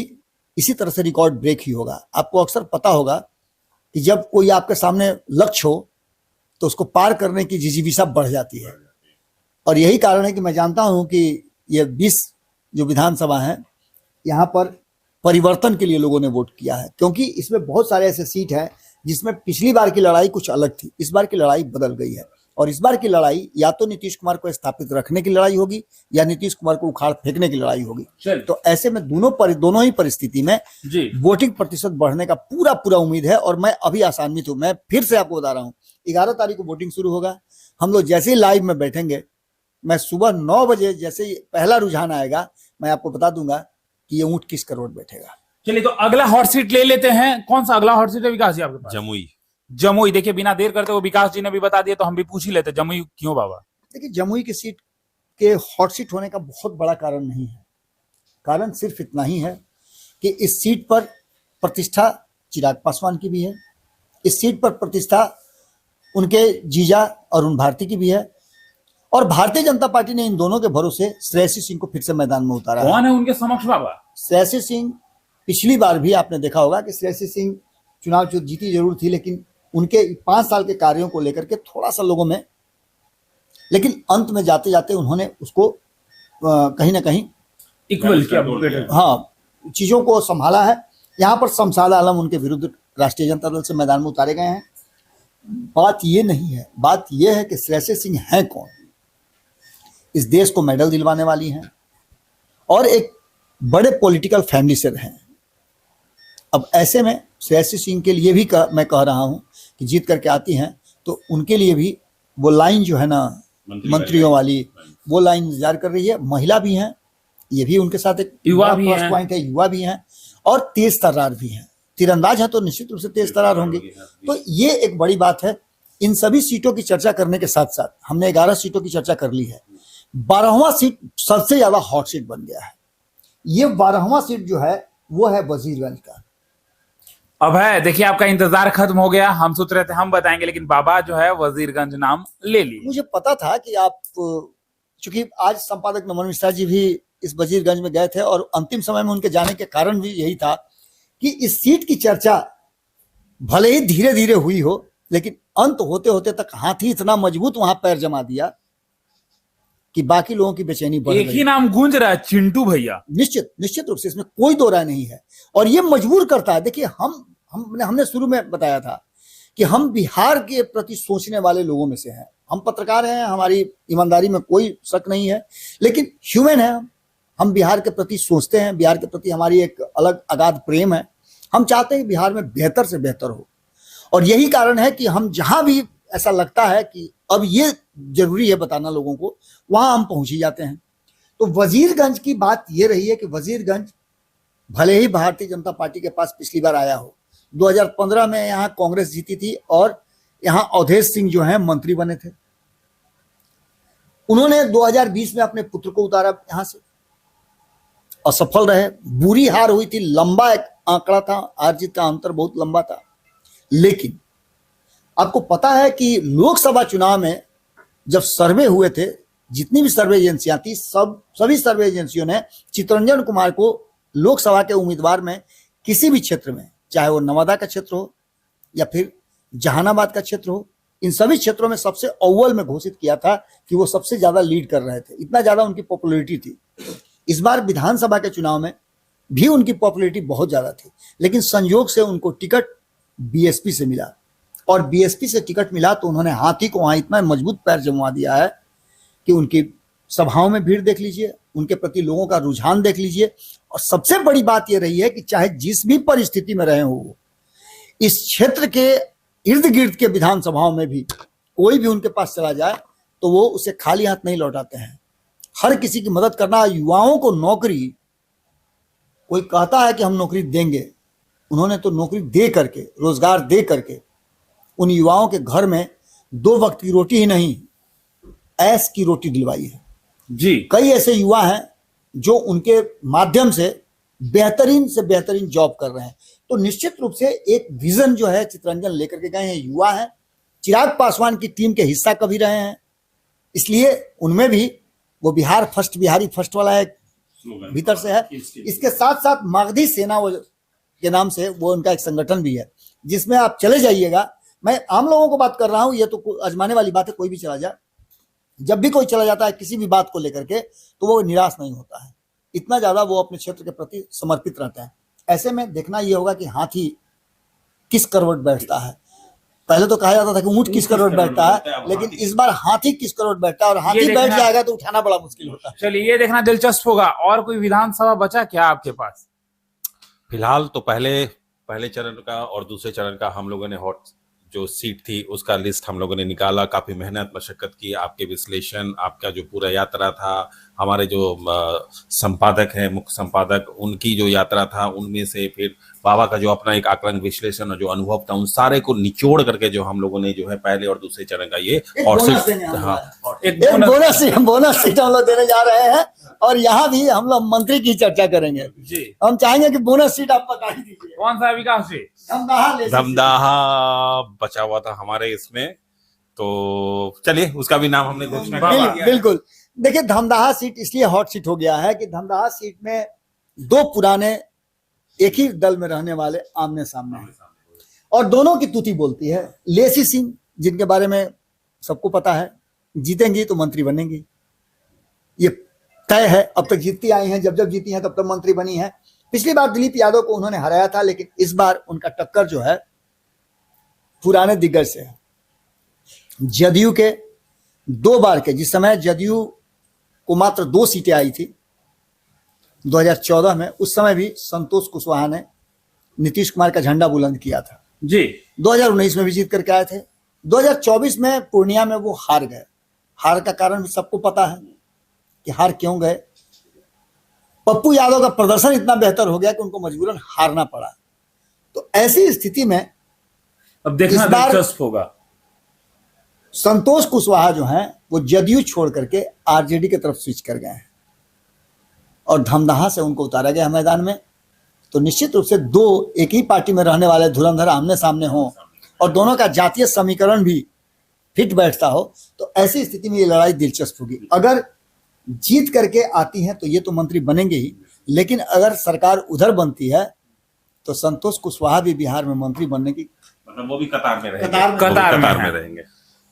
इसी तरह से रिकॉर्ड ब्रेक ही होगा। आपको अक्सर पता होगा कि जब कोई आपके सामने लक्ष्य हो तो उसको पार करने की जिजीविषा बढ़ जाती है, और यही कारण है कि मैं जानता हूं कि ये 20 जो विधानसभा है, यहाँ पर परिवर्तन के लिए लोगों ने वोट किया है, क्योंकि इसमें बहुत सारे ऐसे सीट है जिसमें पिछली बार की लड़ाई कुछ अलग थी, इस बार की लड़ाई बदल गई है। और इस बार की लड़ाई या तो नीतीश कुमार को स्थापित रखने की लड़ाई होगी, या नीतीश कुमार को उखाड़ फेंकने की लड़ाई होगी। तो ऐसे में दोनों ही परिस्थिति में वोटिंग प्रतिशत बढ़ने का पूरा उम्मीद है, और मैं अभी आसान्वित हूं। मैं फिर से आपको बता रहा हूं, 11 तारीख को वोटिंग शुरू होगा। हम लोग जैसे ही लाइव में बैठेंगे, मैं सुबह 9 बजे जैसे ही पहला रुझान आएगा, मैं आपको बता दूंगा कि ये ऊंट किस करोड़ बैठेगा। चलिए, तो अगला हॉट सीट ले लेते हैं। कौन सा अगला हॉट सीट है विकास जी आपके पास? जमुई। देखिए, बिना देर करते हुए विकास जी ने भी बता दिया, तो हम भी पूछ ही लेते, जमुई क्यों बाबा? देखिए, जमुई की सीट के हॉट सीट होने का बहुत बड़ा कारण नहीं है। कारण सिर्फ इतना ही है कि इस सीट पर प्रतिष्ठा चिराग पासवान की भी है, इस सीट पर प्रतिष्ठा उनके जीजा अरुण भारती की भी है, और भारतीय जनता पार्टी ने इन दोनों के भरोसे श्रेयसी सिंह को फिर से मैदान में उतारा। कौन है उनके समक्ष बाबा? श्रेयसी सिंह, पिछली बार भी आपने देखा होगा कि श्रेयसी सिंह चुनाव जीती जरूर थी, लेकिन उनके 5 साल के कार्यों को लेकर के थोड़ा सा लोगों में, लेकिन अंत में जाते जाते उन्होंने उसको कहीं ना कहीं इक्वल किया, हाँ, चीजों को संभाला है। यहाँ पर शमशाद आलम उनके विरुद्ध राष्ट्रीय जनता दल से मैदान में उतारे गए हैं। बात ये नहीं है, बात ये है कि श्रेयसी सिंह हैं कौन। इस देश को मेडल दिलवाने वाली हैं, और एक बड़े पॉलिटिकल फैमिली से रहे हैं। अब ऐसे में श्रेयसी सिंह के लिए भी मैं कह रहा हूं कि जीत करके आती हैं तो उनके लिए भी वो लाइन जो है ना, मंत्रियों वाली, वो लाइन इंतजार कर रही है। महिला भी हैं, ये भी उनके साथ एक युवा भी प्लस पॉइंट है, युवा भी हैं, और तेज तर्रार भी हैं। तीरंदाज है तो निश्चित रूप से तेज तर्रार होंगी, तो ये एक बड़ी बात है। इन सभी सीटों की चर्चा करने के साथ साथ हमने 11 सीटों की चर्चा कर ली है। 12वां सीट सबसे ज्यादा हॉट सीट बन गया है। ये 12वां सीट जो है वो है वजीरगंज का। अब है, देखिए, आपका इंतजार खत्म हो गया। हम सोच रहे थे हम बताएंगे, लेकिन बाबा जो है वजीरगंज नाम ले लिए। मुझे पता था कि आप, चूंकि आज संपादक नमन मिश्रा जी भी इस वजीरगंज में गए थे और अंतिम समय में उनके जाने के कारण भी यही था कि इस सीट की चर्चा भले ही धीरे धीरे हुई हो, लेकिन अंत होते होते तक हाथी इतना मजबूत वहां पैर जमा दिया कि बाकी लोगों की बेचैनी बढ़ एक गई। ही नाम गूंज रहा है, चिंटू भैया। निश्चित रूप से इसमें कोई दो राय नहीं है और ये मजबूर करता है। देखिए हमने शुरू में बताया था कि हम बिहार के प्रति सोचने वाले लोगों में से हैं। हम पत्रकार हैं, हमारी ईमानदारी में कोई शक नहीं है, लेकिन ह्यूमन है। हम बिहार के प्रति सोचते हैं, बिहार के प्रति हमारी एक अलग अगाध प्रेम है। हम चाहते हैं कि बिहार में बेहतर से बेहतर हो और यही कारण है कि हम जहां भी ऐसा लगता है कि अब ये जरूरी है बताना लोगों को, वहां हम पहुंच ही जाते हैं। तो वजीरगंज की बात ये रही है कि वजीरगंज भले ही भारतीय जनता पार्टी के पास पिछली बार आया हो, 2015 में यहाँ कांग्रेस जीती थी और यहाँ अवधेश सिंह जो हैं मंत्री बने थे। उन्होंने 2020 में अपने पुत्र को उतारा यहां से, असफल रहे, बुरी हार हुई थी, लंबा एक आंकड़ा था, हार जीत का अंतर बहुत लंबा था। लेकिन आपको पता है कि लोकसभा चुनाव में जब सर्वे हुए थे, जितनी भी सर्वे एजेंसियां थी, सभी सर्वे एजेंसियों ने चितरंजन कुमार को लोकसभा के उम्मीदवार में किसी भी क्षेत्र में, चाहे वो नवादा का क्षेत्र हो या फिर जहानाबाद का क्षेत्र हो, इन सभी क्षेत्रों में सबसे अव्वल में घोषित किया था कि वो सबसे ज्यादा लीड कर रहे थे। इतना ज्यादा उनकी पॉपुलैरिटी थी। इस बार विधानसभा के चुनाव में भी उनकी पॉपुलैरिटी बहुत ज्यादा थी, लेकिन संयोग से उनको टिकट बीएसपी से मिला और बीएसपी से टिकट मिला तो उन्होंने हाथी को वहां इतना मजबूत पैर जमा दिया है कि उनकी सभाओं में भीड़ देख लीजिए, उनके प्रति लोगों का रुझान देख लीजिए। और सबसे बड़ी बात यह रही है कि चाहे जिस भी परिस्थिति में रहे हो, इस क्षेत्र के इर्द गिर्द के विधानसभाओं में भी कोई भी उनके पास चला जाए तो वो उसे खाली हाथ नहीं लौटाते हैं। हर किसी की मदद करना, युवाओं को नौकरी, कोई कहता है कि हम नौकरी देंगे, उन्होंने तो नौकरी दे करके, रोजगार दे करके उन युवाओं के घर में 2 वक्त की रोटी ही नहीं, ऐश की रोटी दिलवाई है जी। कई ऐसे युवा हैं जो उनके माध्यम से बेहतरीन से बेहतरीन जॉब कर रहे हैं। तो निश्चित रूप से एक विजन जो है चितरंजन लेकर के गए हैं, युवा हैं, चिराग पासवान की टीम के हिस्सा कभी रहे हैं, इसलिए उनमें भी वो बिहार फर्स्ट, बिहारी फर्स्ट वाला एक भीतर से है। इसके साथ साथ मागधी सेना के नाम से वो उनका एक संगठन भी है, जिसमें आप चले जाइएगा। मैं आम लोगों को बात कर रहा हूं, ये तो आजमाने वाली बात है, कोई भी चला जाए। जब भी कोई चला जाता है किसी भी बात को लेकर के, तो वो निराश नहीं होता है, इतना ज्यादा वो अपने क्षेत्र के प्रति समर्पित रहता है। ऐसे में देखना ये होगा कि हाथी किस करवट बैठता है। पहले तो कहा जाता था कि ऊंट किस करवट बैठता है, लेकिन इस बार हाथी किस करवट बैठता है, और हाथी बैठ जाएगा तो उठाना बड़ा मुश्किल होता है। चलिए, ये देखना दिलचस्प होगा। और कोई विधानसभा बचा क्या आपके पास? फिलहाल तो पहले चरण का और दूसरे चरण का हम लोगों ने हॉट जो सीट थी उसका लिस्ट हम लोगों ने निकाला, काफी मेहनत मशक्कत की। आपके विश्लेषण, आपका जो पूरा यात्रा था, हमारे जो संपादक हैं, मुख्य संपादक, उनकी जो यात्रा था, उनमें से फिर बाबा का जो अपना एक आकलन विश्लेषण और जो अनुभव था, उन सारे को निचोड़ करके जो हम लोगों ने जो है पहले और दूसरे चरण का ये और एक बोनस सीट हम लोग देने जा रहे हैं, और यहाँ भी हम लोग मंत्री की चर्चा करेंगे जी। हम चाहेंगे कि बोनस सीट आप बता ही दीजिए। कौन सा विकास जी? धमदाहा बचा हुआ था हमारे इसमें, तो चलिए उसका भी नाम हमने घोषणा कर दिया। बिल्कुल। देखिए, धमदाहा सीट इसलिए हॉट सीट हो गया है कि धमदाहा सीट में 2 पुराने एक ही दल में रहने वाले आमने सामने हैं और दोनों की तूती बोलती है। लेसी सिंह, जिनके बारे में सबको पता है, जीतेंगी तो मंत्री बनेंगी, ये तय है। अब तक जीतती आई हैं, जब जीती हैं तब तक मंत्री बनी है। पिछली बार दिलीप यादव को उन्होंने हराया था, लेकिन इस बार उनका टक्कर जो है पुराने दिग्गज से है। जदयू के 2 बार के, जिस समय जदयू को मात्र 2 सीटें आई थी 2014 में, उस समय भी संतोष कुशवाहा ने नीतीश कुमार का झंडा बुलंद किया था जी। 2019 में भी जीत करके आए थे। 2024 में पूर्णिया में वो हार गए। हार का कारण भी सबको पता है कि हार क्यों गए। पप्पू यादव का प्रदर्शन इतना बेहतर हो गया कि उनको मजबूरन हारना पड़ा। तो ऐसी स्थिति में अब देखना दिलचस्प होगा। संतोष कुशवाहा जो हैं वो जदयू छोड़ करके आरजेडी की तरफ स्विच कर गए हैं और धमदाहा से उनको उतारा गया मैदान में। तो निश्चित रूप से 2 एक ही पार्टी में रहने वाले धुरंधर आमने सामने हों और दोनों का जातीय समीकरण भी फिट बैठता हो, तो ऐसी स्थिति में ये लड़ाई दिलचस्प होगी। अगर जीत करके आती हैं तो ये तो मंत्री बनेंगे ही, लेकिन अगर सरकार उधर बनती है तो संतोष कुशवाहा भी बिहार में मंत्री बनने की मतलब वो भी कतार में रहेंगे, कतार में रहेंगे।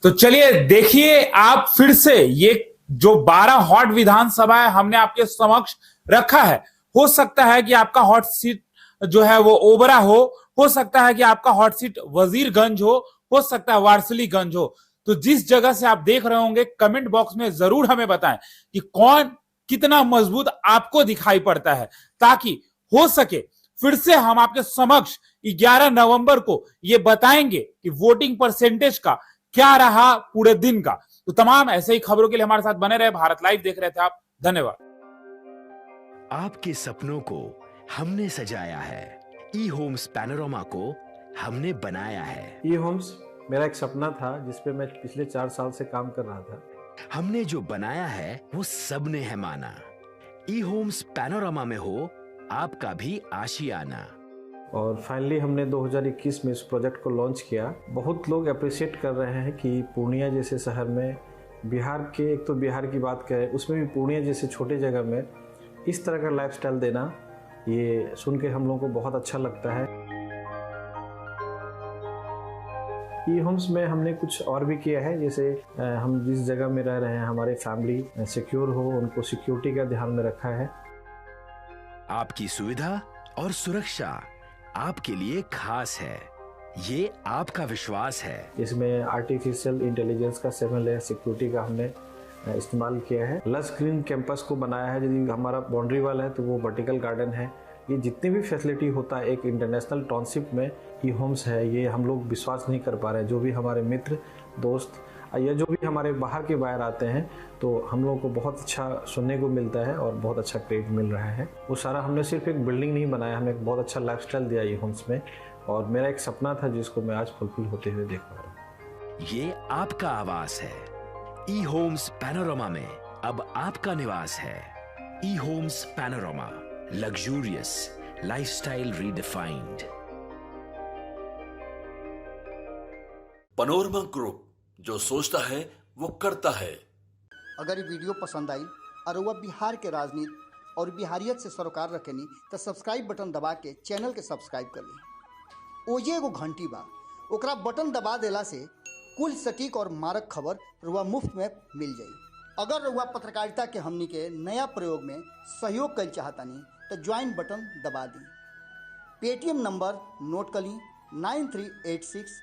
तो चलिए देखिए आप फिर से ये जो 12 हॉट विधानसभा हमने आपके समक्ष रखा है, हो सकता है कि आपका हॉट सीट जो है वो ओबरा हो सकता है कि आपका हॉट सीट वजीरगंज हो सकता है वारसलीगंज हो। तो जिस जगह से आप देख रहे होंगे कमेंट बॉक्स में जरूर हमें बताएं कि कौन कितना मजबूत आपको दिखाई पड़ता है, ताकि हो सके फिर से हम आपके समक्ष 11 नवंबर को ये बताएंगे कि वोटिंग परसेंटेज का क्या रहा पूरे दिन का। तो तमाम ऐसे ही खबरों के लिए हमारे साथ बने रहे। भारत लाइव देख रहे थे आप, धन्यवाद। आपके सपनों को हमने सजाया है, ई होम्स पैनोरमा को हमने बनाया है। ई होम्स मेरा एक सपना था जिसपे मैं पिछले 4 साल से काम कर रहा था। हमने जो बनाया है वो सबने है माना। ई होम्स पैनोरमा में हो आपका भी आशियाना। और फाइनली हमने 2021 में इस प्रोजेक्ट को लॉन्च किया। बहुत लोग अप्रिशिएट कर रहे हैं कि पूर्णिया जैसे शहर में, बिहार के, एक तो बिहार की बात करें उसमें भी पूर्णिया जैसे छोटे जगह में इस तरह का लाइफस्टाइल देना, ये सुन के हम लोगों को बहुत अच्छा लगता है। ई होम्स में हमने कुछ और भी किया है, जैसे हम जिस जगह में रह रहे हैं हमारे फैमिली सिक्योर हो, उनको सिक्योरिटी का ध्यान में रखा है। आपकी सुविधा और सुरक्षा आपके लिए खास है, ये आपका विश्वास है। इसमें आर्टिफिशियल इंटेलिजेंस का 7 लेयर सिक्योरिटी का हमने इस्तेमाल किया है। लस ग्रीन कैंपस को बनाया है। यदि हमारा बाउंड्री वाल है तो वो वर्टिकल गार्डन है। ये जितनी भी फैसिलिटी होता है एक इंटरनेशनल टाउनशिप में ई होम्स है, ये हम लोग विश्वास नहीं कर पा रहे हैं। जो भी हमारे मित्र दोस्त या जो भी हमारे बाहर के बाहर आते हैं तो हम लोगों को बहुत अच्छा सुनने को मिलता है और बहुत अच्छा क्रेडिट मिल रहा है। वो सारा हमने सिर्फ एक बिल्डिंग नहीं बनाया, हमें एक बहुत अच्छा लाइफस्टाइल दिया ई होम्स में, और मेरा एक सपना था जिसको मैं आज फुलफिल होते हुए देख पा रहा हूँ। ये आपका आवास है। ई होम्स पैनोरमा में अब आपका निवास है। E homes Panorama, luxurious lifestyle redefined. Panorama group, जो सोचता है वो करता है। अगर ये वीडियो पसंद आई और वह बिहार के राजनीति और बिहारियत से सरोकार रखेनी तो सब्सक्राइब बटन दबा के चैनल के सब्सक्राइब कर ली। ओजे एगो घंटी बा, ओकरा बटन दबा देला से कुल सटीक और मारक खबर रुआ मुफ्त में मिल जाई। अगर रुआ पत्रकारिता के हमनी के नया प्रयोग में सहयोग कर चाहतानी तो ज्वाइन बटन दबा दी। पेटीएम नंबर नोट कर ली 9386